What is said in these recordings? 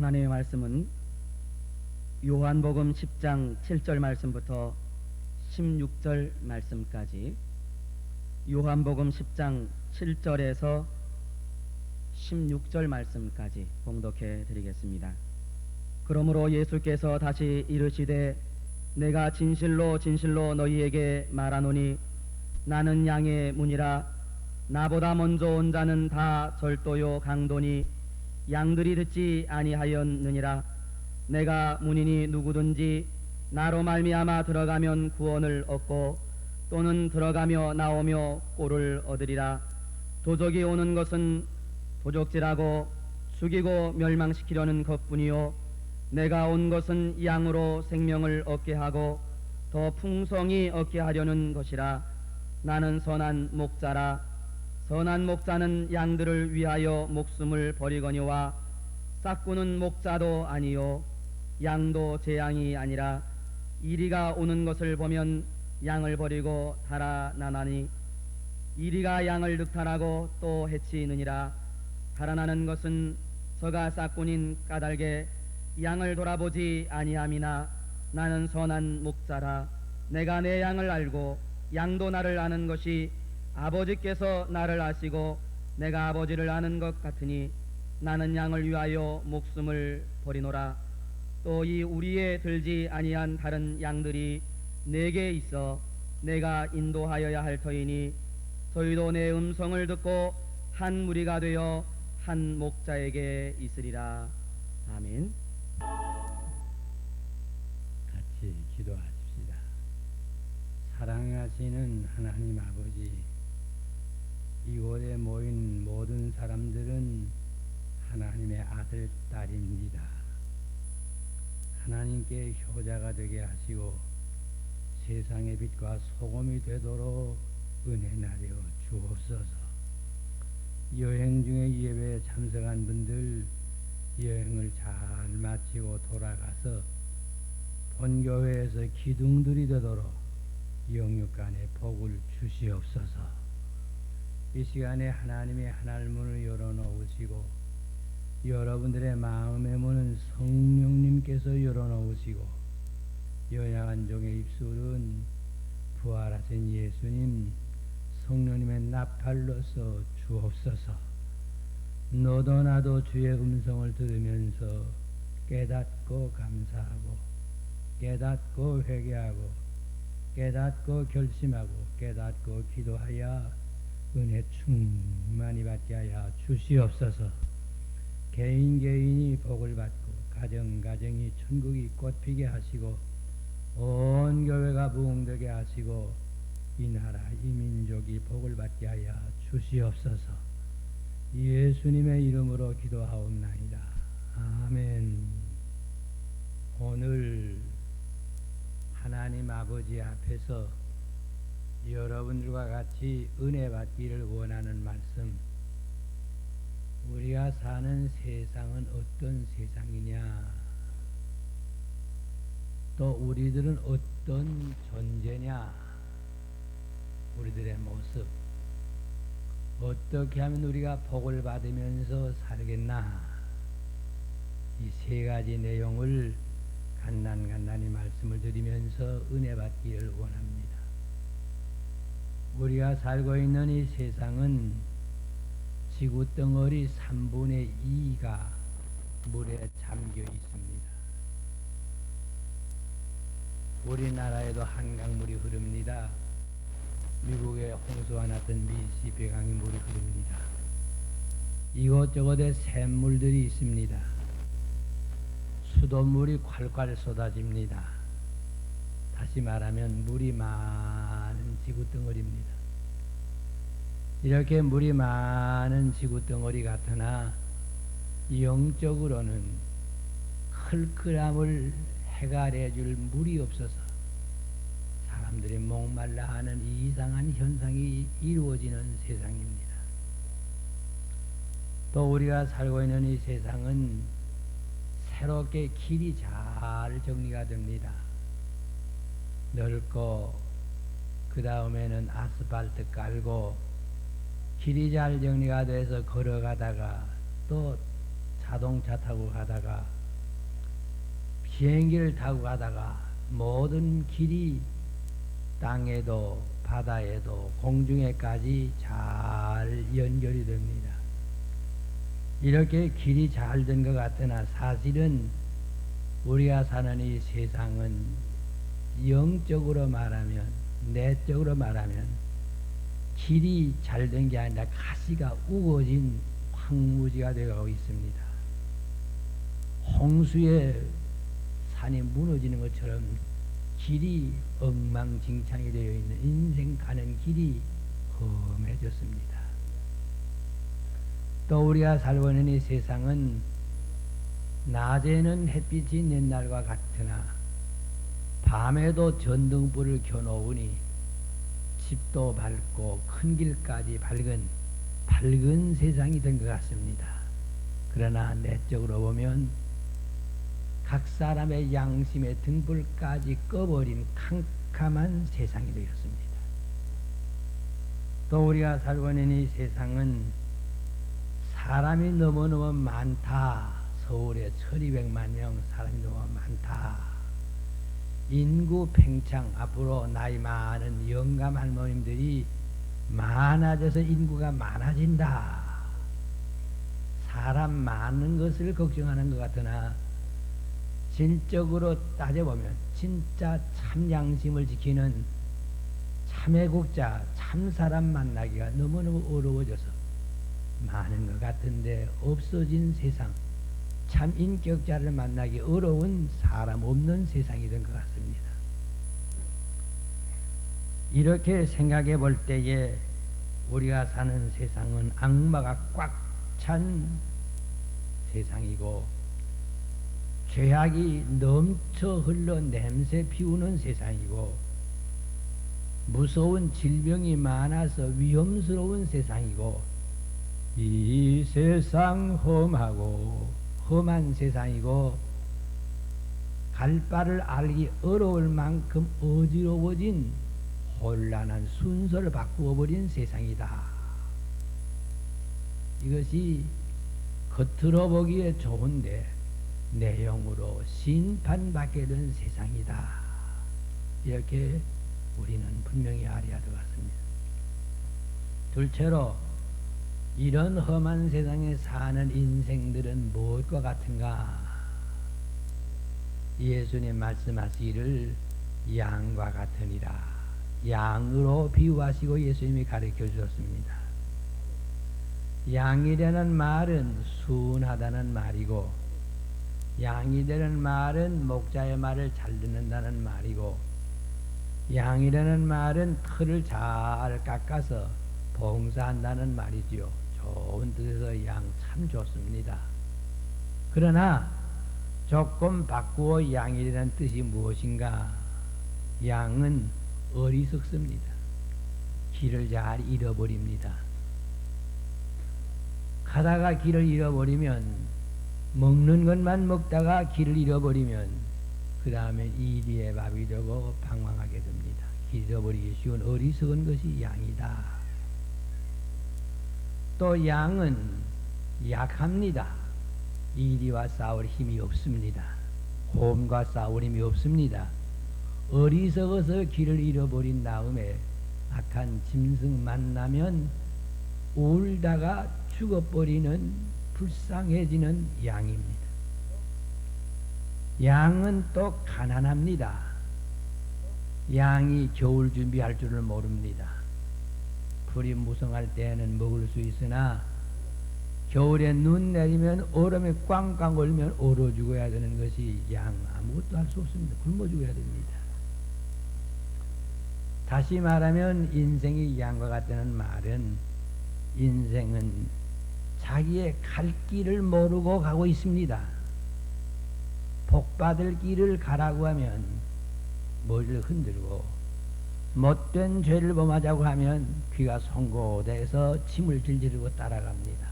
하나님의 말씀은 요한복음 10장 7절 말씀부터 16절 말씀까지, 요한복음 10장 7절에서 16절 말씀까지 봉독해 드리겠습니다. 그러므로 예수께서 다시 이르시되 내가 진실로 진실로 너희에게 말하노니 나는 양의 문이라. 나보다 먼저 온 자는 다 절도요 강도니 양들이 듣지 아니하였느니라. 내가 문이니 누구든지 나로 말미암아 들어가면 구원을 얻고 또는 들어가며 나오며 꼴을 얻으리라. 도적이 오는 것은 도적질하고 죽이고 멸망시키려는 것뿐이요 내가 온 것은 양으로 생명을 얻게 하고 더 풍성히 얻게 하려는 것이라. 나는 선한 목자라. 선한 목자는 양들을 위하여 목숨을 버리거니와 싹구는 목자도 아니요 양도 제 양이 아니라. 이리가 오는 것을 보면 양을 버리고 달아나나니 이리가 양을 늑탈하고 또 해치느니라. 달아나는 것은 저가 싹꾼인 까닭에 양을 돌아보지 아니함이나. 나는 선한 목자라. 내가 내 양을 알고 양도 나를 아는 것이 아버지께서 나를 아시고 내가 아버지를 아는 것 같으니 나는 양을 위하여 목숨을 버리노라. 또 이 우리에 들지 아니한 다른 양들이 내게 있어 내가 인도하여야 할 터이니 저희도 내 음성을 듣고 한 무리가 되어 한 목자에게 있으리라. 아멘. 같이 기도하십시다. 사랑하시는 하나님 아버지, 이곳에 모인 모든 사람들은 하나님의 아들, 딸입니다. 하나님께 효자가 되게 하시고 세상의 빛과 소금이 되도록 은혜 나려 주옵소서. 여행 중에 예배에 참석한 분들 여행을 잘 마치고 돌아가서 본교회에서 기둥들이 되도록 영육간에 복을 주시옵소서. 이 시간에 하나님의 하늘문을 열어놓으시고 여러분들의 마음의 문은 성령님께서 열어놓으시고 연약한 종의 입술은 부활하신 예수님 성령님의 나팔로서 주옵소서. 너도 나도 주의 음성을 들으면서 깨닫고 감사하고 깨닫고 회개하고 깨닫고 결심하고 깨닫고 기도하여 은혜 충만히 받게 하여 주시옵소서. 개인 개인이 복을 받고 가정 가정이 천국이 꽃피게 하시고 온 교회가 부흥되게 하시고 이 나라 이 민족이 복을 받게 하여 주시옵소서. 예수님의 이름으로 기도하옵나이다. 아멘. 오늘 하나님 아버지 앞에서 여러분들과 같이 은혜 받기를 원하는 말씀, 우리가 사는 세상은 어떤 세상이냐, 또 우리들은 어떤 존재냐, 우리들의 모습, 어떻게 하면 우리가 복을 받으면서 살겠나, 이 세 가지 내용을 간단히 말씀을 드리면서 은혜 받기를 원합니다. 우리가 살고 있는 이 세상은 지구덩어리 3분의 2가 물에 잠겨 있습니다. 우리나라에도 한강물이 흐릅니다. 미국의 홍수와 났던 미시시피강의 물이 흐릅니다. 이곳저곳에 샘물들이 있습니다. 수돗물이 콸콸 쏟아집니다. 다시 말하면 물이 많은 지구덩어리입니다. 이렇게 물이 많은 지구덩어리 같으나 영적으로는 클클함을 해결해줄 물이 없어서 사람들이 목말라 하는 이상한 현상이 이루어지는 세상입니다. 또 우리가 살고 있는 이 세상은 새롭게 길이 잘 정리가 됩니다. 넓고 그 다음에는 아스팔트 깔고 길이 잘 정리가 돼서 걸어가다가 또 자동차 타고 가다가 비행기를 타고 가다가 모든 길이 땅에도 바다에도 공중에까지 잘 연결이 됩니다. 이렇게 길이 잘 된 것 같으나 사실은 우리가 사는 이 세상은 영적으로 말하면, 내적으로 말하면 길이 잘 된 게 아니라 가시가 우거진 황무지가 되어가고 있습니다. 홍수에 산이 무너지는 것처럼 길이 엉망진창이 되어 있는 인생 가는 길이 험해졌습니다. 또 우리가 살고 있는 이 세상은 낮에는 햇빛이 있는 날과 같으나 밤에도 전등불을 켜놓으니 집도 밝고 큰 길까지 밝은 세상이 된 것 같습니다. 그러나 내적으로 보면 각 사람의 양심의 등불까지 꺼버린 캄캄한 세상이 되었습니다. 또 우리가 살고 있는 이 세상은 사람이 너무너무 많다. 서울에 1200만 명 사람이 너무 많다. 인구 팽창, 앞으로 나이 많은 영감 할머님들이 많아져서 인구가 많아진다. 사람 많은 것을 걱정하는 것 같으나 진적으로 따져보면 진짜 참 양심을 지키는 참애국자, 참사람 만나기가 너무너무 어려워져서 많은 것 같은데 없어진 세상, 참 인격자를 만나기 어려운 사람 없는 세상이 된 것 같습니다. 이렇게 생각해 볼 때에 우리가 사는 세상은 악마가 꽉 찬 세상이고 죄악이 넘쳐 흘러 냄새 피우는 세상이고 무서운 질병이 많아서 위험스러운 세상이고 이 세상 험하고 험한 세상이고 갈 바를 알기 어려울 만큼 어지러워진 혼란한 순서를 바꾸어 버린 세상이다. 이것이 겉으로 보기에 좋은데 내용으로 심판받게 된 세상이다. 이렇게 우리는 분명히 알아야 될 것 같습니다. 둘째로 이런 험한 세상에 사는 인생들은 무엇과 같은가? 예수님 말씀하시기를 양과 같으니라. 양으로 비유하시고 예수님이 가르쳐 주셨습니다. 양이라는 말은 순하다는 말이고 양이라는 말은 목자의 말을 잘 듣는다는 말이고 양이라는 말은 털을 잘 깎아서 봉사한다는 말이지요. 좋은 뜻에서 양 참 좋습니다. 그러나 조금 바꾸어 양이라는 뜻이 무엇인가? 양은 어리석습니다. 길을 잘 잃어버립니다. 가다가 길을 잃어버리면 먹는 것만 먹다가 길을 잃어버리면 그 다음에 이리의 밥이 되고 방황하게 됩니다. 길 잃어버리기 쉬운 어리석은 것이 양이다. 또 양은 약합니다. 이리와 싸울 힘이 없습니다. 곰과 싸울 힘이 없습니다. 어리석어서 길을 잃어버린 다음에 악한 짐승 만나면 울다가 죽어버리는 불쌍해지는 양입니다. 양은 또 가난합니다. 양이 겨울 준비할 줄을 모릅니다. 풀이 무성할 때에는 먹을 수 있으나 겨울에 눈 내리면 얼음에 꽝꽝 얼면 얼어 죽어야 되는 것이 양 아무것도 할 수 없습니다. 굶어 죽어야 됩니다. 다시 말하면 인생이 양과 같다는 말은 인생은 자기의 갈 길을 모르고 가고 있습니다. 복받을 길을 가라고 하면 머리를 흔들고 못된 죄를 범하자고 하면 귀가 송곳해서 침을 질지르고 따라갑니다.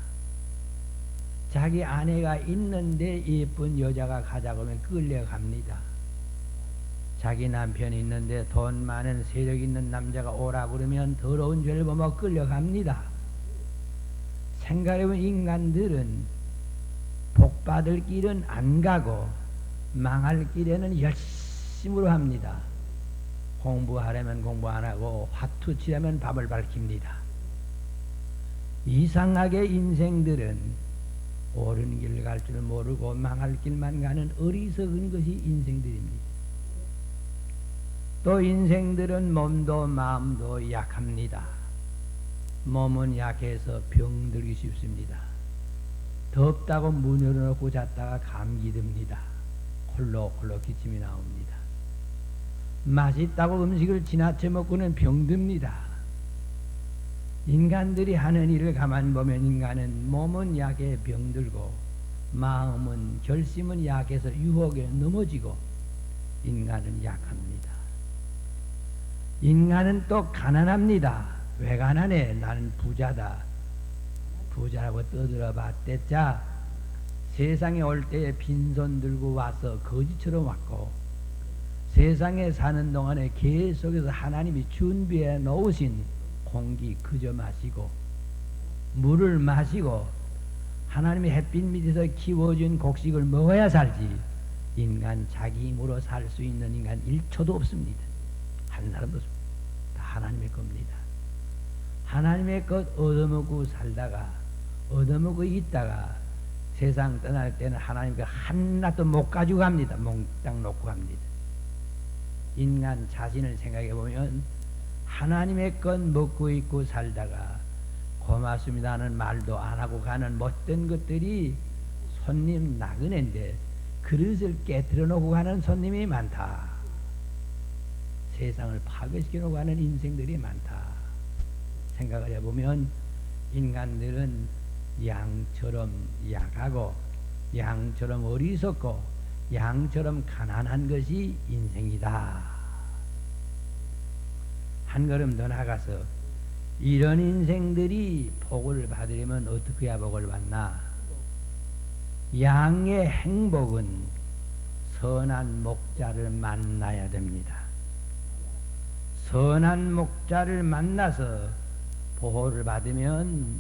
자기 아내가 있는데 예쁜 여자가 가자고 하면 끌려갑니다. 자기 남편이 있는데 돈 많은 세력 있는 남자가 오라고 그러면 더러운 죄를 범하고 끌려갑니다. 생각해보면 인간들은 복받을 길은 안 가고 망할 길에는 열심으로 합니다. 공부하려면 공부 안 하고 화투 치려면 밥을 밝힙니다. 이상하게 인생들은 옳은 길 갈 줄 모르고 망할 길만 가는 어리석은 것이 인생들입니다. 또 인생들은 몸도 마음도 약합니다. 몸은 약해서 병들기 쉽습니다. 덥다고 문 열어놓고 잤다가 감기 듭니다. 홀록홀록 기침이 나옵니다. 맛있다고 음식을 지나쳐 먹고는 병듭니다. 인간들이 하는 일을 가만 보면 인간은 몸은 약해 병들고 마음은 결심은 약해서 유혹에 넘어지고 인간은 약합니다. 인간은 또 가난합니다. 왜 가난해? 나는 부자다. 부자라고 떠들어 봤댔자 세상에 올 때에 빈손 들고 와서 거지처럼 왔고 세상에 사는 동안에 계속해서 하나님이 준비해 놓으신 공기 그저 마시고 물을 마시고 하나님의 햇빛 밑에서 키워준 곡식을 먹어야 살지 인간 자기 힘으로 살 수 있는 인간 1초도 없습니다. 한 사람도 없습니다. 다 하나님의 겁니다. 하나님의 것 얻어먹고 살다가 얻어먹고 있다가 세상 떠날 때는 하나님 그 하나도 못 가지고 갑니다. 몽땅 놓고 갑니다. 인간 자신을 생각해 보면 하나님의 것 먹고 있고 살다가 고맙습니다 하는 말도 안 하고 가는 못된 것들이 손님 나그네인데 그릇을 깨뜨려 놓고 가는 손님이 많다. 세상을 파괴시켜 놓고 가는 인생들이 많다. 생각을 해보면 인간들은 양처럼 약하고 양처럼 어리석고 양처럼 가난한 것이 인생이다. 한 걸음 더 나가서 이런 인생들이 복을 받으려면 어떻게 해야 복을 받나? 양의 행복은 선한 목자를 만나야 됩니다. 선한 목자를 만나서 보호를 받으면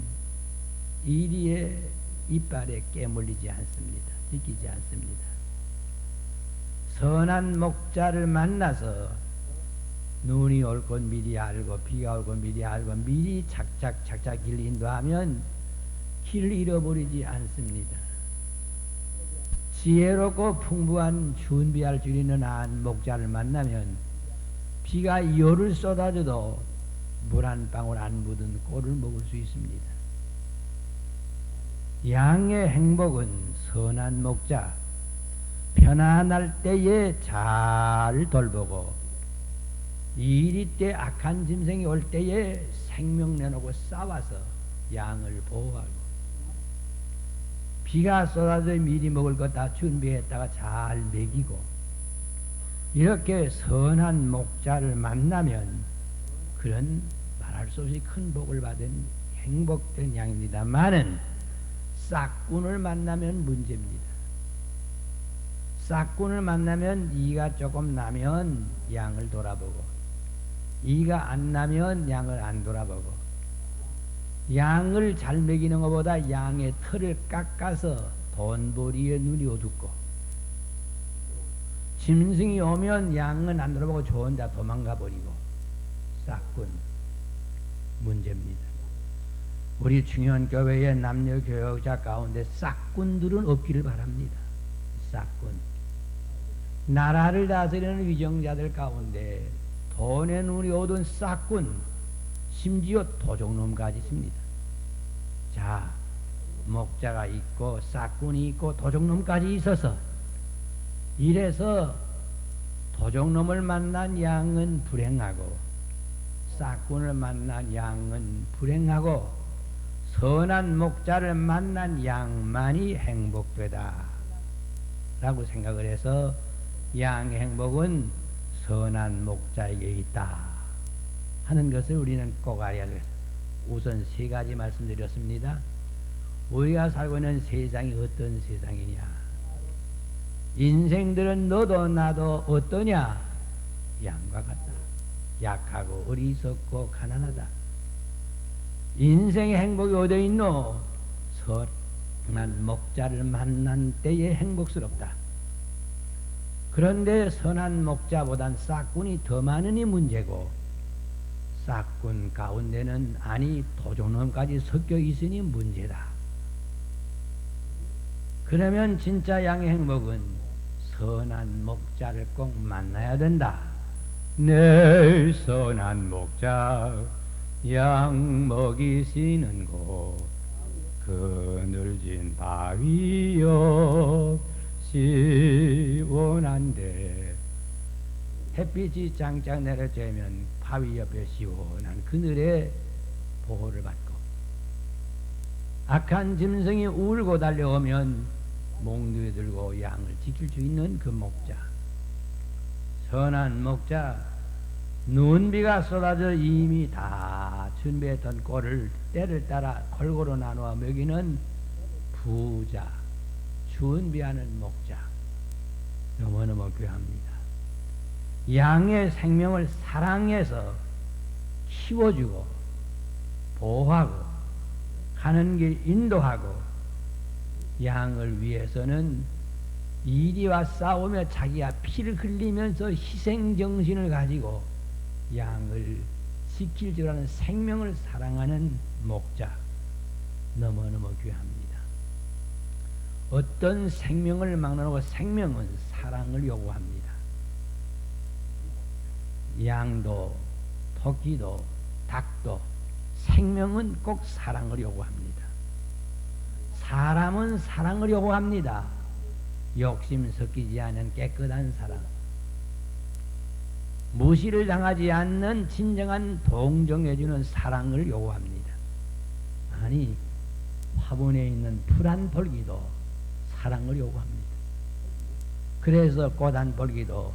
이리에 이빨에 깨물리지 않습니다. 지키지 않습니다. 선한 목자를 만나서 눈이 올 것 미리 알고 비가 올 것 미리 알고 미리 착착 길 인도하면 길을 잃어버리지 않습니다. 지혜롭고 풍부한 준비할 줄 있는 한 목자를 만나면 비가 열을 쏟아져도 물 한 방울 안 묻은 꼴을 먹을 수 있습니다. 양의 행복은 선한 목자, 편안할 때에 잘 돌보고 이리 때 악한 짐승이 올 때에 생명 내놓고 싸워서 양을 보호하고 비가 쏟아져 미리 먹을 것 다 준비했다가 잘 먹이고 이렇게 선한 목자를 만나면 그런 말할 수 없이 큰 복을 받은 행복된 양입니다만은 싹군을 만나면 문제입니다. 싹군을 만나면 이가 조금 나면 양을 돌아보고 이가 안 나면 양을 안 돌아보고 양을 잘 먹이는 것보다 양의 털을 깎아서 돈벌이에 눈이 어둡고 짐승이 오면 양은 안 돌아보고 저 혼자 도망가 버리고 싹군 문제입니다. 우리 중요한 교회의 남녀 교역자 가운데 싹군들은 없기를 바랍니다. 싹군 나라를 다스리는 위정자들 가운데 돈에 눈이 어두운 싹군 심지어 도적놈까지 있습니다. 자, 목자가 있고 싹군이 있고 도적놈까지 있어서 이래서 도적놈을 만난 양은 불행하고 싹군을 만난 양은 불행하고 선한 목자를 만난 양만이 행복되다 라고 생각을 해서 양의 행복은 선한 목자에게 있다 하는 것을 우리는 꼭 알아야 돼요. 우선 세 가지 말씀드렸습니다. 우리가 살고 있는 세상이 어떤 세상이냐? 인생들은 너도 나도 어떠냐? 양과 같다. 약하고 어리석고 가난하다. 인생의 행복이 어디 있노? 선한 목자를 만난 때에 행복스럽다. 그런데 선한 목자보단 싹군이 더 많으니 문제고, 싹군 가운데는 아니 도둑놈까지 섞여 있으니 문제다. 그러면 진짜 양의 행복은 선한 목자를 꼭 만나야 된다. 내 선한 목자 양 먹이시는 곳 그늘진 바위요 시원한데, 햇빛이 짱짱 내려쬐면 바위 옆에 시원한 그늘에 보호를 받고, 악한 짐승이 울고 달려오면 몽둥이 들고 양을 지킬 수 있는 그 목자, 선한 목자, 눈비가 쏟아져 이미 다 준비했던 꼴을 때를 따라 골고루 나누어 먹이는 부자, 준비하는 목자, 너무너무 귀합니다. 양의 생명을 사랑해서 키워주고 보호하고 가는 길 인도하고, 양을 위해서는 이리와 싸우며 자기가 피를 흘리면서 희생정신을 가지고 양을 지킬 줄 아는 생명을 사랑하는 목자, 너무너무 귀합니다. 어떤 생명을 막론하고 생명은 사랑을 요구합니다. 양도 토끼도 닭도 생명은 꼭 사랑을 요구합니다. 사람은 사랑을 요구합니다. 욕심 섞이지 않은 깨끗한 사랑, 무시를 당하지 않는 진정한 동정해주는 사랑을 요구합니다. 아니, 화분에 있는 풀 한 벌기도 사랑을 요구합니다. 그래서 꽃 한 벌기도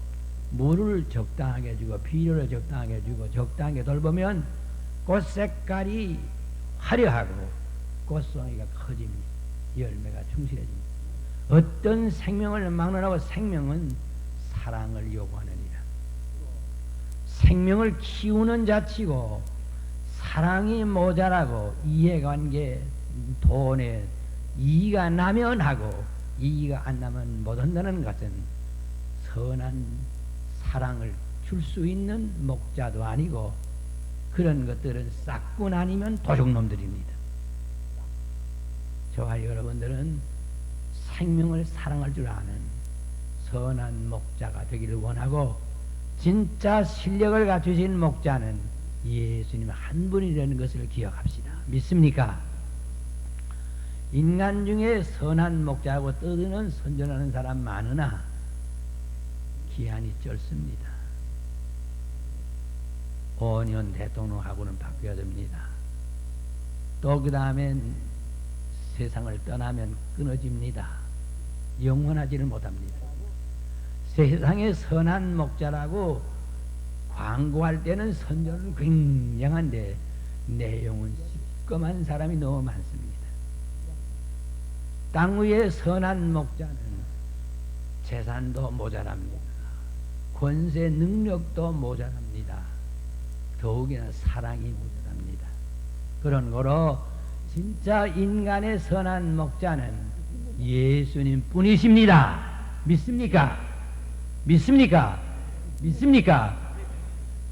물을 적당하게 주고 비료를 적당하게 주고 적당하게 돌보면 꽃 색깔이 화려하고 꽃송이가 커집니다. 열매가 충실해집니다. 어떤 생명을 막론하고 생명은 사랑을 요구하느니라. 생명을 키우는 자치고 사랑이 모자라고 이해관계, 돈에 이의가 나면 하고 이의가 안 나면 못한다는 것은 선한 사랑을 줄 수 있는 목자도 아니고, 그런 것들은 싹군 아니면 도둑놈들입니다. 저와 여러분들은 생명을 사랑할 줄 아는 선한 목자가 되기를 원하고, 진짜 실력을 갖추신 목자는 예수님 한 분이라는 것을 기억합시다. 믿습니까? 인간 중에 선한 목자하고 떠드는 선전하는 사람 많으나 기한이 짧습니다. 5년 대통령하고는 바뀌어야 됩니다. 또 그 다음엔 세상을 떠나면 끊어집니다. 영원하지를 못합니다. 세상에 선한 목자라고 광고할 때는 선전은 굉장한데 내용은 시꺼먼 사람이 너무 많습니다. 땅 위에 선한 목자는 재산도 모자랍니다. 권세 능력도 모자랍니다. 더욱이나 사랑이 모자랍니다. 그런 거로 진짜 인간의 선한 목자는 예수님 뿐이십니다. 믿습니까? 믿습니까? 믿습니까?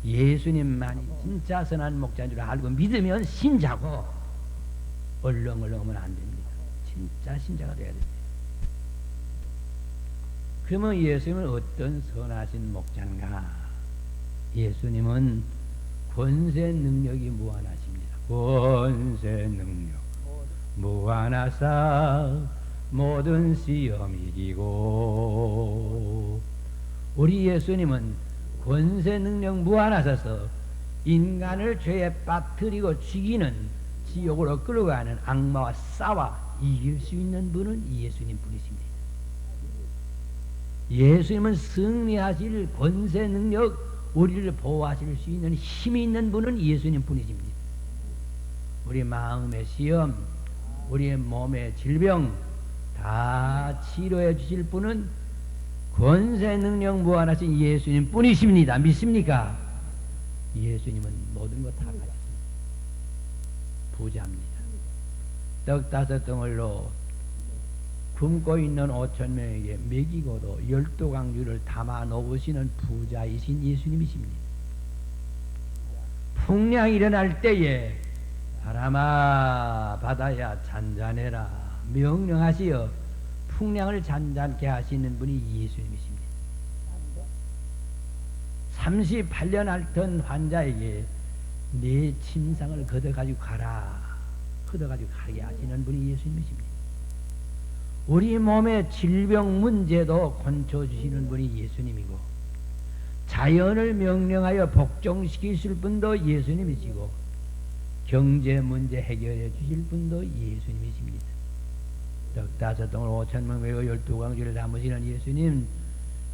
예수님만이 진짜 선한 목자인 줄 알고 믿으면 신자고, 얼렁얼렁하면 안 됩니다. 진짜 신자가 돼야 됩니다. 그러면 예수님은 어떤 선하신 목자인가? 예수님은 권세 능력이 무한하십니다. 권세 능력 무한하사 모든 시험 이기고, 우리 예수님은 권세 능력 무한하셔서 인간을 죄에 빠뜨리고 죽이는, 지옥으로 끌어가는 악마와 싸워 이길 수 있는 분은 이 예수님 뿐이십니다. 예수님은 승리하실 권세 능력, 우리를 보호하실 수 있는 힘이 있는 분은 예수님 뿐이십니다. 우리 마음의 시험, 우리의 몸의 질병 다 치료해 주실 분은 권세 능력 무한하신 예수님 뿐이십니다. 믿습니까? 예수님은 모든 것 다 가졌습니다. 부자입니다. 떡 5덩어리로 굶고 있는 5천 명에게 먹이고도 12강주를 담아 놓으시는 부자이신 예수님이십니다. 풍랑이 일어날 때에 바람아 바다야 잔잔해라 명령하시어 풍랑을 잔잔케 하시는 분이 예수님이십니다. 38년 앓던 환자에게 내 침상을 걷어가지고 가라, 걷어가지고 가게 하시는 분이 예수님이십니다. 우리 몸의 질병 문제도 고쳐주시는 분이 예수님이고, 자연을 명령하여 복종시키실 분도 예수님이시고, 경제 문제 해결해 주실 분도 예수님이십니다. 떡다섯 동을 5천 명 외고 12강주를 담으시는 예수님,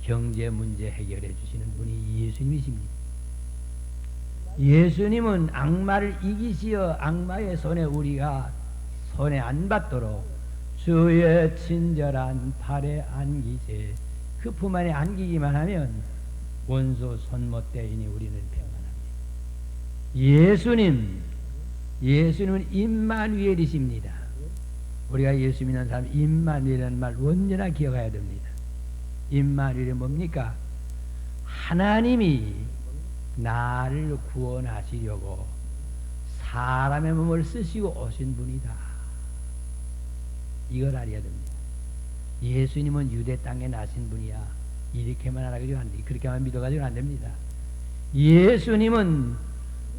경제 문제 해결해 주시는 분이 예수님이십니다. 예수님은 악마를 이기시어 악마의 손에 우리가 손에 안 받도록 주의 친절한 팔에 안기세. 그 품 안에 안기기만 하면 원수 손못대이니 우리는 평안합니다. 예수님은 임마누엘이십니다. 우리가 예수 믿는 사람 임마누엘이라는 말 언제나 기억해야 됩니다. 임마누엘이 뭡니까? 하나님이 나를 구원하시려고 사람의 몸을 쓰시고 오신 분이다. 이걸 알아야 됩니다. 예수님은 유대 땅에 나신 분이야. 이렇게만 알아가지고 안 돼. 그렇게만 믿어가지고 안 됩니다. 예수님은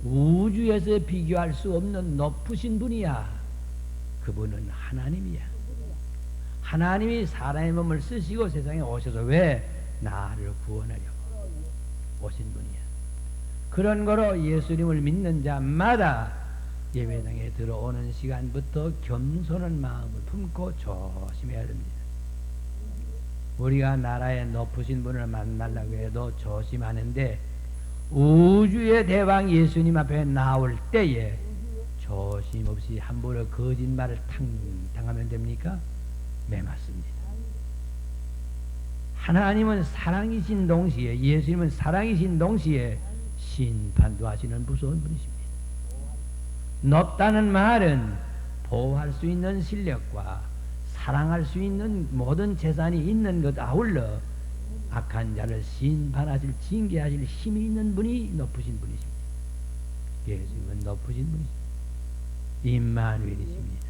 우주에서 비교할 수 없는 높으신 분이야. 그분은 하나님이야. 하나님이 사람의 몸을 쓰시고 세상에 오셔서 왜? 나를 구원하려고 오신 분이야. 그런 거로 예수님을 믿는 자마다 예배당에 들어오는 시간부터 겸손한 마음을 품고 조심해야 됩니다. 우리가 나라의 높으신 분을 만나려고 해도 조심하는데, 우주의 대왕 예수님 앞에 나올 때에 조심 없이 함부로 거짓말을 당하면 됩니까? 네, 맞습니다. 하나님은 사랑이신 동시에, 예수님은 사랑이신 동시에 심판도 하시는 무서운 분이십니다. 높다는 말은 보호할 수 있는 실력과 사랑할 수 있는 모든 재산이 있는 것 아울러 악한 자를 심판하실, 징계하실 힘이 있는 분이 높으신 분이십니다. 예수님은 높으신 분이십니다. 임마누엘이십니다.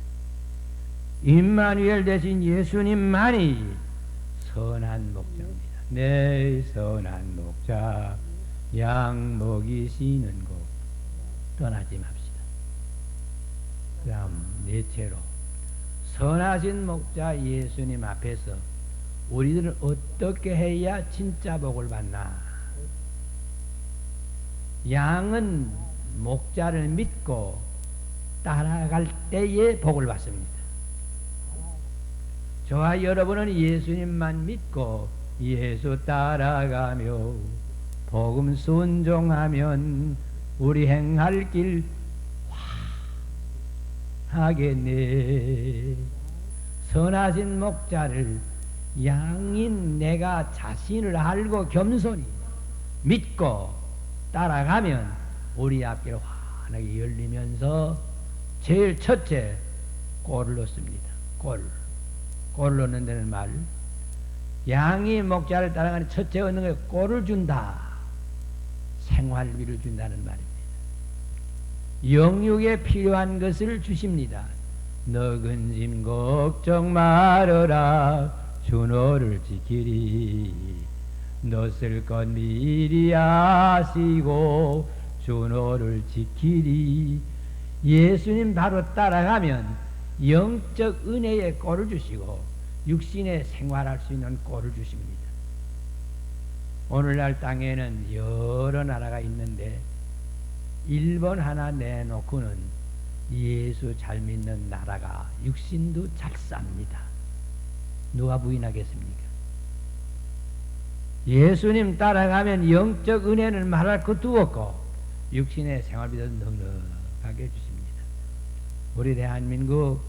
임마누엘 대신 예수님만이 선한 목자입니다. 내 선한 목자 양 먹이시는 곳 떠나지 맙시다. 그 다음 넷째로, 선하신 목자 예수님 앞에서 우리들은 어떻게 해야 진짜 복을 받나? 양은 목자를 믿고 따라갈 때에 복을 받습니다. 저와 여러분은 예수님만 믿고 예수 따라가며 복음 순종하면 우리 행할 길 하겠네. 선하신 목자를 양인 내가 자신을 알고 겸손히 믿고 따라가면 우리 앞길 환하게 열리면서 제일 첫째 꼴을 넣습니다. 꼴을 넣는 데는 말, 양이 목자를 따라가는 첫째 얻는 것에 꼴을 준다. 생활비를 준다는 말입니다. 영육에 필요한 것을 주십니다. 너근 짐 걱정 말어라 주 너를 지키리. 너 쓸 것 미리 아시고 주 너를 지키리. 예수님 바로 따라가면 영적 은혜의 꼴을 주시고 육신에 생활할 수 있는 꼴을 주십니다. 오늘날 땅에는 여러 나라가 있는데 일본 하나 내놓고는 예수 잘 믿는 나라가 육신도 잘 쌉니다. 누가 부인하겠습니까? 예수님 따라가면 영적 은혜는 말할 것도 없고 육신의 생활비도 넉넉하게 해주십니다. 우리 대한민국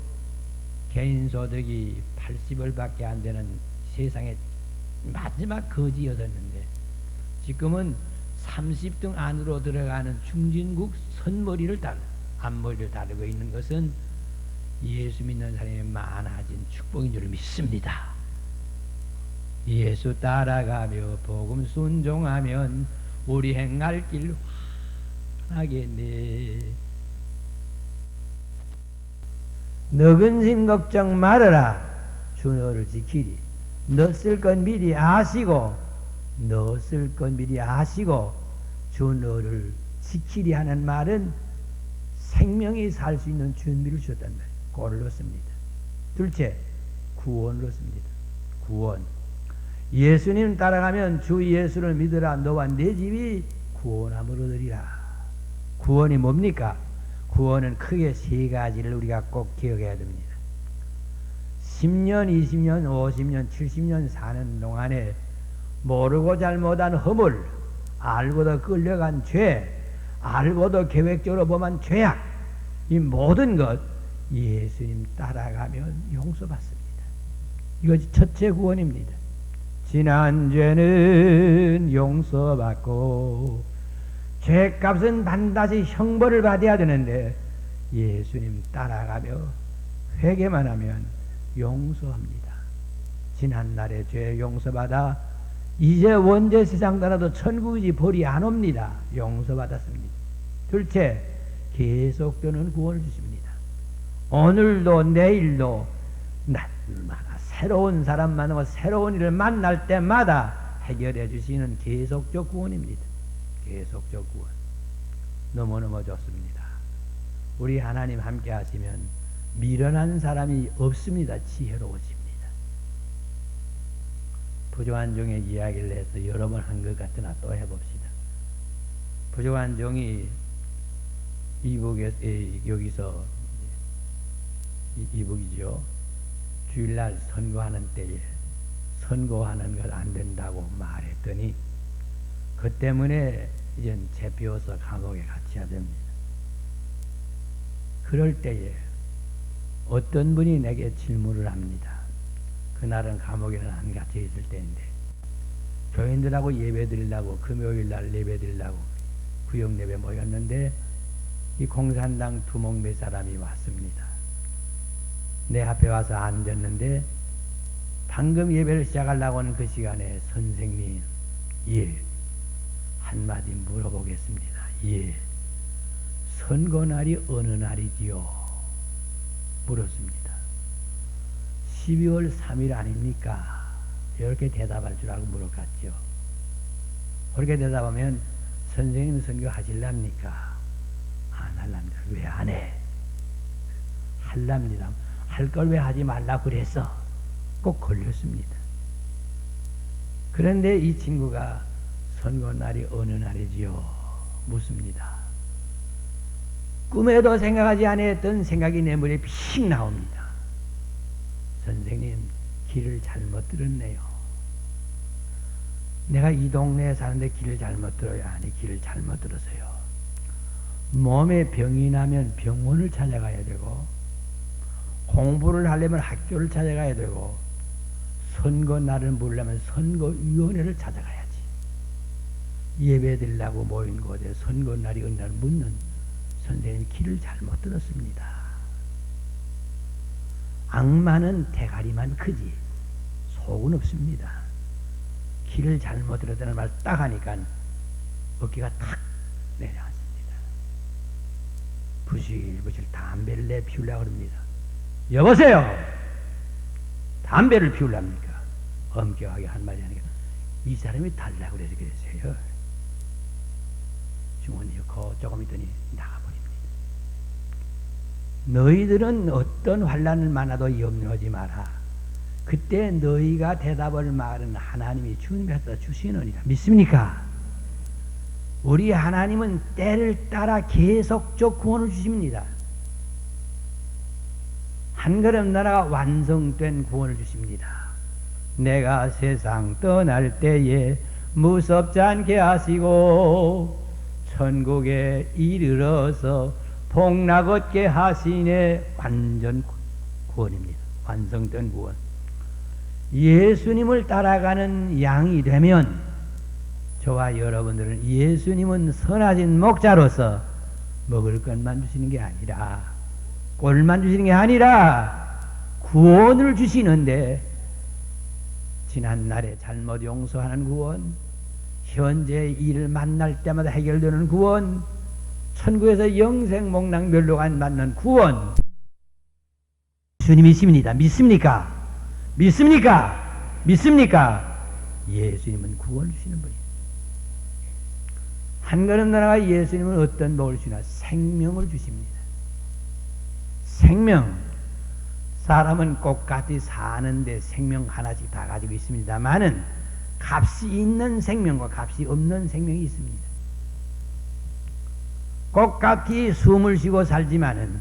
개인소득이 80원밖에 안 되는 세상의 마지막 거지였었는데 지금은 30등 안으로 들어가는 중진국 앞머리를 다루고 있는 것은 예수 믿는 사람이 많아진 축복인 줄 믿습니다. 예수 따라가며 복음 순종하면 우리 행할 길 환하겠네. 너 근심 걱정 말아라. 주 너를 지키리. 너 쓸 건 미리 아시고 주 너를 지키리 하는 말은 생명이 살 수 있는 준비를 주었단 말이에요. 그걸 넣습니다. 둘째, 구원을 넣습니다. 구원. 예수님 따라가면 주 예수를 믿으라. 너와 내 집이 구원함을 얻으리라. 구원이 뭡니까? 구원은 크게 세 가지를 우리가 꼭 기억해야 됩니다. 10년, 20년, 50년, 70년 사는 동안에 모르고 잘못한 허물, 알고도 끌려간 죄, 알고도 계획적으로 범한 죄악, 이 모든 것 예수님 따라가면 용서받습니다. 이것이 첫째 구원입니다. 지난 죄는 용서받고 죄값은 반드시 형벌을 받아야 되는데 예수님 따라가며 회개만 하면 용서합니다. 지난날의 죄 용서받아 이제 원죄 세상 나라도 천국이지 벌이 안 옵니다. 용서받았습니다. 둘째, 계속되는 구원을 주십니다. 오늘도 내일도 날마다 새로운 사람 만나고 새로운 일을 만날 때마다 해결해 주시는 계속적 구원입니다. 계속적 구원. 너무너무 좋습니다. 우리 하나님 함께 하시면 미련한 사람이 없습니다. 지혜로우십니다. 부족한 종의 이야기를 해서 여러 번 한 것 같으나 또 해봅시다. 부족한 종이 여기서 이북이죠. 주일날 선거하는 때에 선거하는 것 안 된다고 말했더니 그 때문에 이제 잡혀서 감옥에 갇혀야 됩니다. 그럴 때에 어떤 분이 내게 질문을 합니다. 그날은 감옥에는 안 갇혀 있을 때인데 교인들하고 예배 드리려고 금요일날 예배 드리려고 구역 예배 모였는데 이 공산당 두목 몇 사람이 왔습니다. 내 앞에 와서 앉았는데 방금 예배를 시작하려고 하는 그 시간에 선생님, 예, 한마디 물어보겠습니다. 예, 선거날이 어느 날이지요? 물었습니다. 12월 3일 아닙니까? 이렇게 대답할 줄 알고 물어봤죠. 그렇게 대답하면 선생님 선거 하실랍니까? 안 할랍니다. 왜 안 해? 할랍니다. 할 걸 왜 하지 말라 그랬어? 꼭 걸렸습니다. 그런데 이 친구가 선거날이 어느 날이지요? 묻습니다. 꿈에도 생각하지 않았던 생각이 내 머리에 픽 나옵니다. 선생님, 길을 잘못 들었네요. 내가 이 동네에 사는데 길을 잘못 들어요? 아니, 길을 잘못 들었어요. 몸에 병이 나면 병원을 찾아가야 되고 공부를 하려면 학교를 찾아가야 되고 선거날을 모르려면 선거위원회를 찾아가야지. 예배 드리려고 모인 곳에 선거날이 어느 날 묻는 선생님 길을 잘못 들었습니다. 악마는 대가리만 크지 속은 없습니다. 길을 잘못 들었다는 말 딱 하니까 어깨가 탁 내려왔습니다. 부실부실 담배를 내피우려고 합니다. 여보세요! 담배를 피우랍니까? 엄격하게 한마디 하니까 이 사람이 달라고 그래서 그랬어요. 주머니에 조금 있더니 나가버립니다. 너희들은 어떤 환난을 만나도 염려하지 마라. 그때 너희가 대답할 말은 하나님이 준비해서 주시느니라. 믿습니까? 우리 하나님은 때를 따라 계속적 구원을 주십니다. 한 걸음 나라가 완성된 구원을 주십니다. 내가 세상 떠날 때에 무섭지 않게 하시고 천국에 이르러서 복락 얻게 하시네. 완전 구원입니다. 완성된 구원. 예수님을 따라가는 양이 되면 저와 여러분들은 예수님은 선하신 목자로서 먹을 것만 주시는 게 아니라 꼴만 주시는 게 아니라 구원을 주시는데, 지난날에 잘못 용서하는 구원, 현재 일을 만날 때마다 해결되는 구원, 천국에서 영생 목락 멸로관 받는 구원, 주님이십니다. 믿습니까? 믿습니까? 믿습니까? 예수님은 구원 주시는 분이에요. 한 걸음 나아가 예수님은 어떤 복을 주시나? 생명을 주십니다. 생명. 사람은 꽃같이 사는데 생명 하나씩 다 가지고 있습니다만은 값이 있는 생명과 값이 없는 생명이 있습니다. 꽃같이 숨을 쉬고 살지만은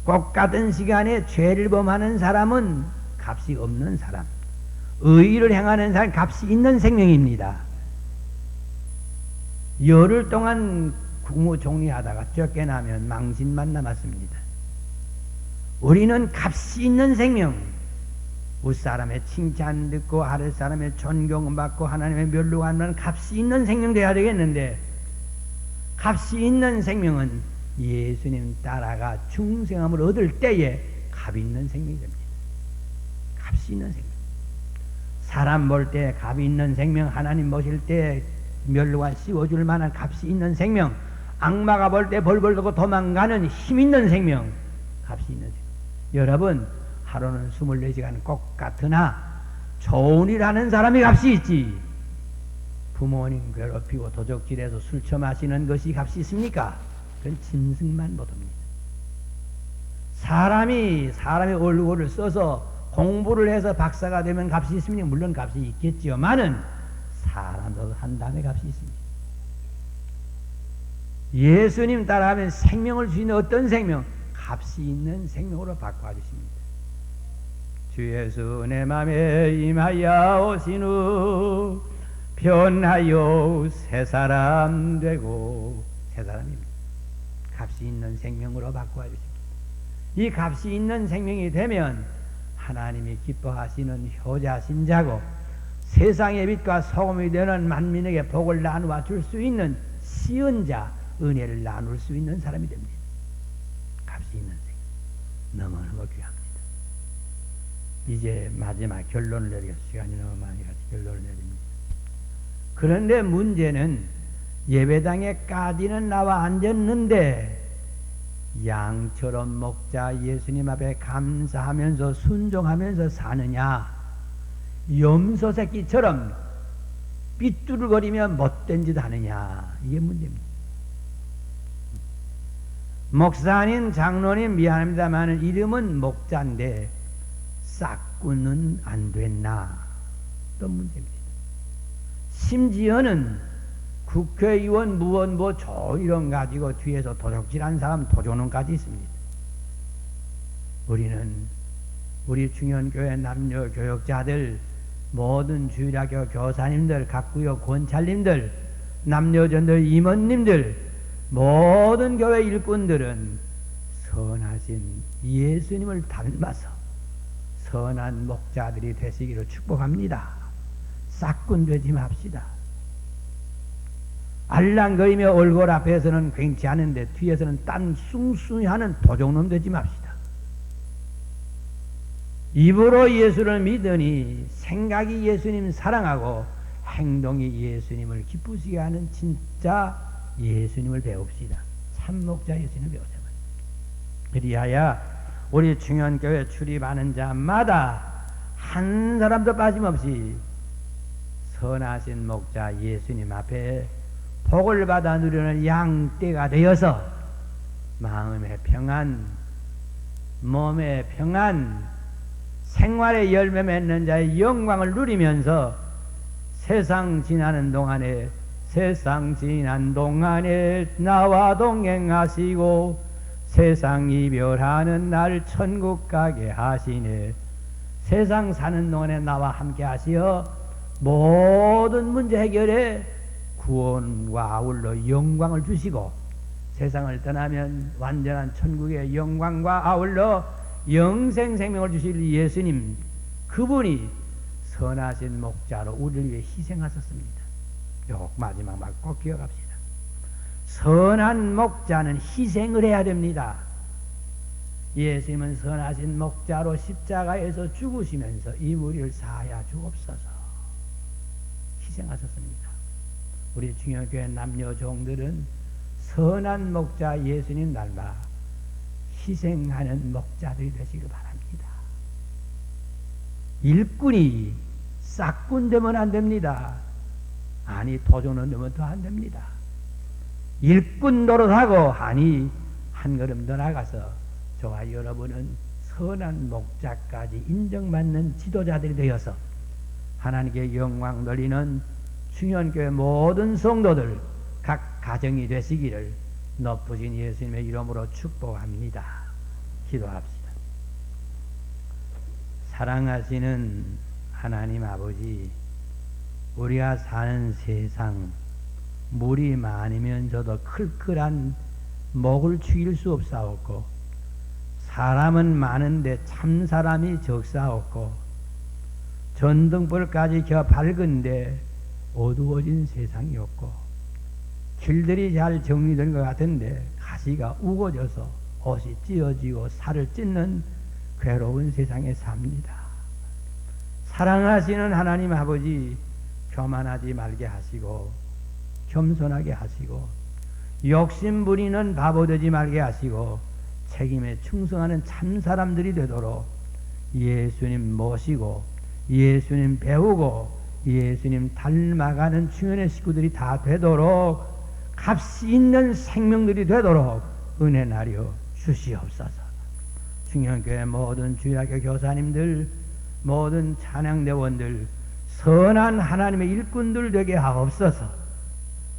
꽃같은 시간에 죄를 범하는 사람은 값이 없는 사람, 의의를 행하는 사람 값이 있는 생명입니다. 열흘 동안 국무 종리하다가 쫓겨나면 망신만 남았습니다. 우리는 값이 있는 생명, 윗사람의 칭찬 듣고 아랫사람의 존경받고 하나님의 멸로가 하는 값이 있는 생명 되어야 되겠는데, 값이 있는 생명은 예수님 따라가 중생함을 얻을 때에 값이 있는 생명이 됩니다. 값이 있는 생명. 사람 볼 때 값이 있는 생명, 하나님 보실 때 멸로가 씌워줄 만한 값이 있는 생명, 악마가 볼 때 벌벌 떨고 도망가는 힘 있는 생명, 값이 있는 생명. 여러분, 하루는 24시간 꼭 같으나 좋은 일 하는 사람이 값이 있지, 부모님 괴롭히고 도적질해서 술 처마시는 것이 값이 있습니까? 그건 짐승만 못합니다. 사람이 사람의 얼굴을 써서 공부를 해서 박사가 되면 값이 있습니까? 물론 값이 있겠지만은 사람도 한 다음에 값이 있습니다. 예수님 따라하면 생명을 주시는 어떤 생명? 값이 있는 생명으로 바꿔주십니다. 주 예수 내 맘에 임하여 오신 후 변하여 새 사람 되고, 새 사람입니다. 값이 있는 생명으로 바꿔주십니다. 이 값이 있는 생명이 되면 하나님이 기뻐하시는 효자신자고 세상의 빛과 소금이 되는 만민에게 복을 나누어 줄 수 있는 시은자, 은혜를 나눌 수 있는 사람이 됩니다. 값이 있는 생명, 너무너무 귀합니다. 이제 마지막 결론을 내리겠습니다. 시간이 너무 많이 가서 결론을 내립니다. 그런데 문제는 예배당에까지는 나와 앉았는데 양처럼 먹자 예수님 앞에 감사하면서 순종하면서 사느냐, 염소 새끼처럼 삐뚤거리며 못된 짓 하느냐, 이게 문제입니다. 목사님, 장로님 미안합니다만 이름은 목자인데 싹구는 안 됐나, 또 문제입니다. 심지어는 국회의원, 무언보 저 이런 가지고 뒤에서 도적질한 사람 도전원까지 있습니다. 우리는 우리 중현교회 남녀 교역자들, 모든 주일학교 교사님들, 각구역 권찰님들, 남녀전들, 임원님들, 모든 교회 일꾼들은 선하신 예수님을 닮아서 선한 목자들이 되시기를 축복합니다. 싹군 되지 맙시다. 알랑거리며 얼굴 앞에서는 괜찮은데 뒤에서는 딴 숭숭이 하는 도적놈 되지 맙시다. 입으로 예수를 믿으니 생각이 예수님 사랑하고 행동이 예수님을 기쁘시게 하는 진짜 예수님을 배웁시다. 참목자 예수님을 배우자. 그리하여 우리 중현교회 출입하는 자마다 한 사람도 빠짐없이 선하신 목자 예수님 앞에 복을 받아 누리는 양떼가 되어서 마음의 평안, 몸의 평안, 생활의 열매 맺는 자의 영광을 누리면서 세상 지나는 동안에 나와 동행하시고 세상 이별하는 날 천국 가게 하시네. 세상 사는 동안에 나와 함께 하시어 모든 문제 해결에 구원과 아울러 영광을 주시고 세상을 떠나면 완전한 천국의 영광과 아울러 영생 생명을 주실 예수님, 그분이 선하신 목자로 우리를 위해 희생하셨습니다. 요 마지막 말 꼭 기억합시다. 선한 목자는 희생을 해야 됩니다. 예수님은 선하신 목자로 십자가에서 죽으시면서 이 무리를 사하여 주옵소서 희생하셨습니다. 우리 중형교회 남녀 종들은 선한 목자 예수님 닮아 희생하는 목자들이 되시길 바랍니다. 일꾼이 싹군 되면 안 됩니다. 아니 도전은 되면 더 안 됩니다. 일꾼 노릇하고 아니 한 걸음 더 나가서 저와 여러분은 선한 목자까지 인정받는 지도자들이 되어서 하나님께 영광 돌리는 중형교회 모든 성도들 각 가정이 되시기를 높으신 예수님의 이름으로 축복합니다. 기도합시다. 사랑하시는 하나님 아버지, 우리가 사는 세상 물이 많으면서도 클클한 목을 죽일 수 없사옵고 사람은 많은데 참 사람이 적사옵고 전등불까지 겨 밝은데 어두워진 세상이 없고 길들이 잘 정리된 것 같은데 가시가 우거져서 옷이 찢어지고 살을 찢는 괴로운 세상에 삽니다. 사랑하시는 하나님 아버지, 교만하지 말게 하시고 겸손하게 하시고 욕심 부리는 바보 되지 말게 하시고 책임에 충성하는 참 사람들이 되도록 예수님 모시고 예수님 배우고 예수님 닮아가는 중연의 식구들이 다 되도록 값이 있는 생명들이 되도록 은혜 나려 주시옵소서. 중형교회 모든 주일학교 교사님들, 모든 찬양대원들, 선한 하나님의 일꾼들 되게 하옵소서.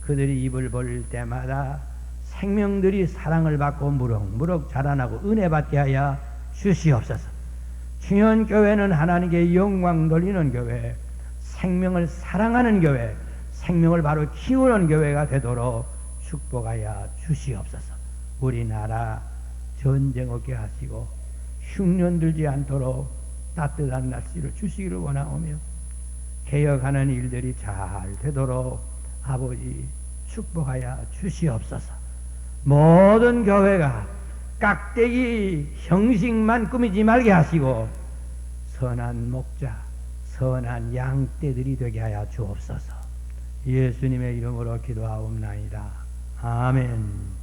그들이 입을 벌릴 때마다 생명들이 사랑을 받고 무럭무럭 자라나고 은혜 받게 하여 주시옵소서. 중형교회는 하나님께 영광 돌리는 교회, 생명을 사랑하는 교회, 생명을 바로 키우는 교회가 되도록 축복하여 주시옵소서. 우리나라 전쟁 없게 하시고 흉년 들지 않도록 따뜻한 날씨를 주시기를 원하오며 개혁하는 일들이 잘 되도록 아버지 축복하여 주시옵소서. 모든 교회가 깍대기 형식만 꾸미지 말게 하시고 선한 목자, 선한 양떼들이 되게 하여 주옵소서. 예수님의 이름으로 기도하옵나이다. 아멘.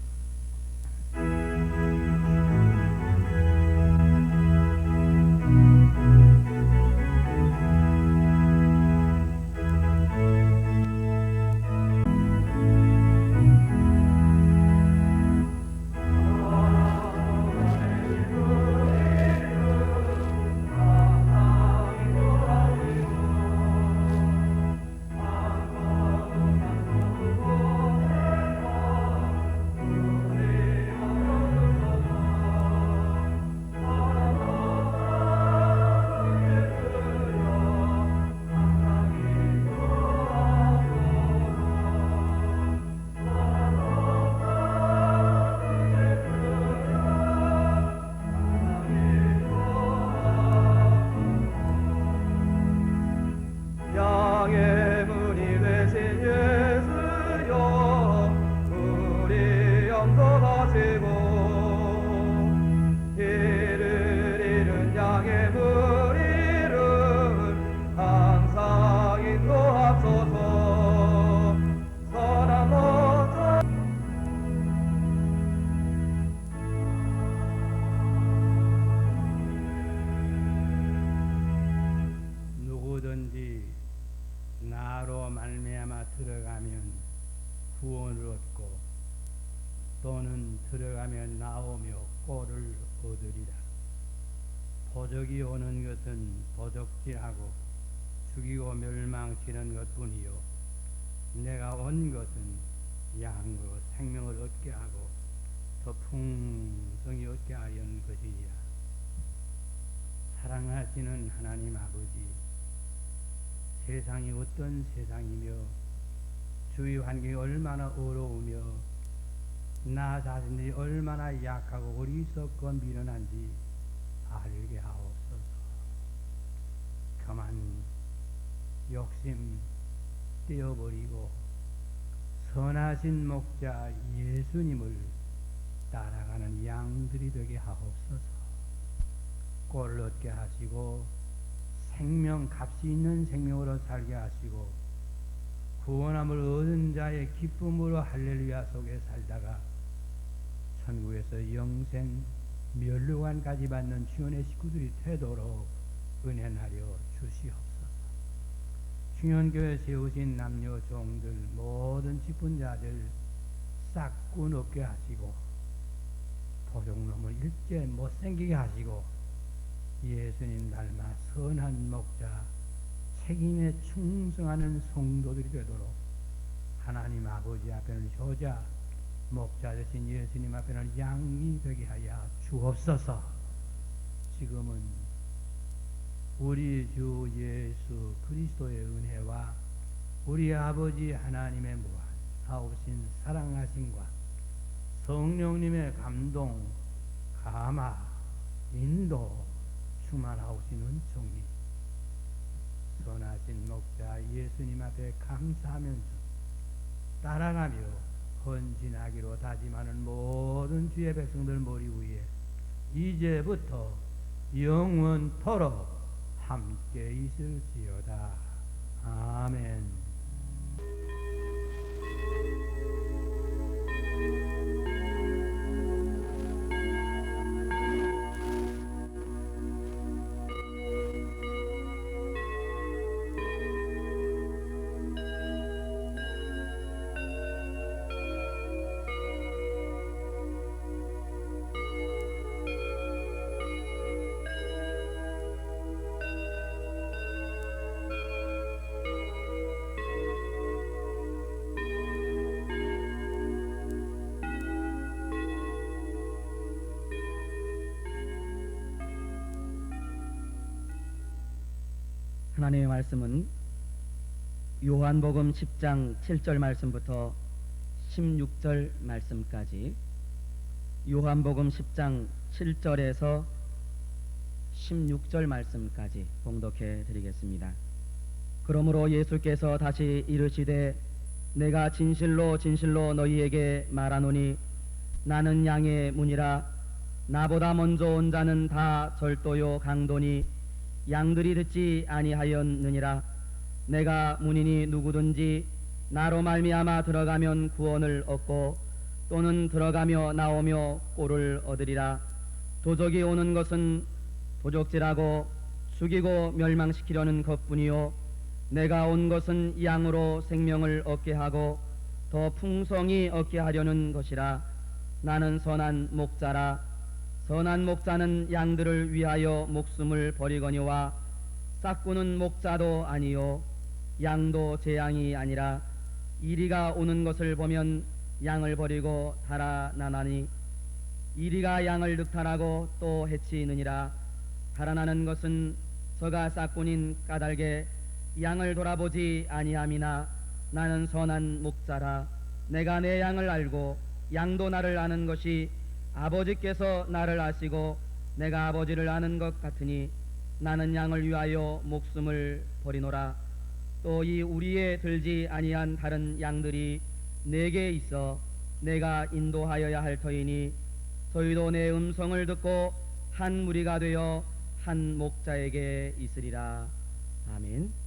나로 말미암아 들어가면 구원을 얻고 또는 들어가면 나오며 꼴을 얻으리라. 도적이 오는 것은 도적질하고 죽이고 멸망시키는 것뿐이요 내가 온 것은 양으로 생명을 얻게 하고 더 풍성히 얻게 하려는 것이니라. 사랑하시는 하나님 아버지, 세상이 어떤 세상이며 주위 환경이 얼마나 어려우며 나 자신이 얼마나 약하고 어리석고 미련한지 알게 하옵소서. 그만 욕심 떼어버리고 선하신 목자 예수님을 따라가는 양들이 되게 하옵소서. 꼴을 얻게 하시고 생명, 값이 있는 생명으로 살게 하시고 구원함을 얻은 자의 기쁨으로 할렐루야 속에 살다가 천국에서 영생 멸류관까지 받는 주연의 식구들이 되도록 은혜하려 주시옵소서. 중연교회 세우신 남녀 종들 모든 직분자들 싹군 없게 하시고 도둑놈을 일제 못생기게 하시고 예수님 닮아 선한 목자 책임에 충성하는 성도들이 되도록 하나님 아버지 앞에는 효자, 목자 되신 예수님 앞에는 양이 되게 하여 주옵소서. 지금은 우리 주 예수 그리스도의 은혜와 우리 아버지 하나님의 무한하오신 사랑하심과 성령님의 감동, 감화, 인도, 충만하오신 은총이 선하신 목자 예수님 앞에 감사하면서 따라가며 헌신하기로 다짐하는 모든 주의 백성들 머리 위에 이제부터 영원토록 함께 있을지어다. 아멘. 하나님의 말씀은 요한복음 10장 7절 말씀부터 16절 말씀까지, 요한복음 10장 7절에서 16절 말씀까지 봉독해 드리겠습니다. 그러므로 예수께서 다시 이르시되 내가 진실로 진실로 너희에게 말하노니 나는 양의 문이라. 나보다 먼저 온 자는 다 절도요 강도니 양들이 듣지 아니하였느니라. 내가 문이니 누구든지 나로 말미암아 들어가면 구원을 얻고 또는 들어가며 나오며 꼴을 얻으리라. 도적이 오는 것은 도적질하고 죽이고 멸망시키려는 것뿐이요 내가 온 것은 양으로 생명을 얻게 하고 더 풍성히 얻게 하려는 것이라. 나는 선한 목자라. 선한 목자는 양들을 위하여 목숨을 버리거니와 싹구는 목자도 아니요 양도 제 양이 아니라. 이리가 오는 것을 보면 양을 버리고 달아나나니 이리가 양을 늑탈하고 또 해치느니라. 달아나는 것은 저가 싹군인 까닭에 양을 돌아보지 아니함이나 나는 선한 목자라. 내가 내 양을 알고 양도 나를 아는 것이 아버지께서 나를 아시고 내가 아버지를 아는 것 같으니 나는 양을 위하여 목숨을 버리노라. 또 이 우리에 들지 아니한 다른 양들이 내게 있어 내가 인도하여야 할 터이니 저희도 내 음성을 듣고 한 무리가 되어 한 목자에게 있으리라. 아멘.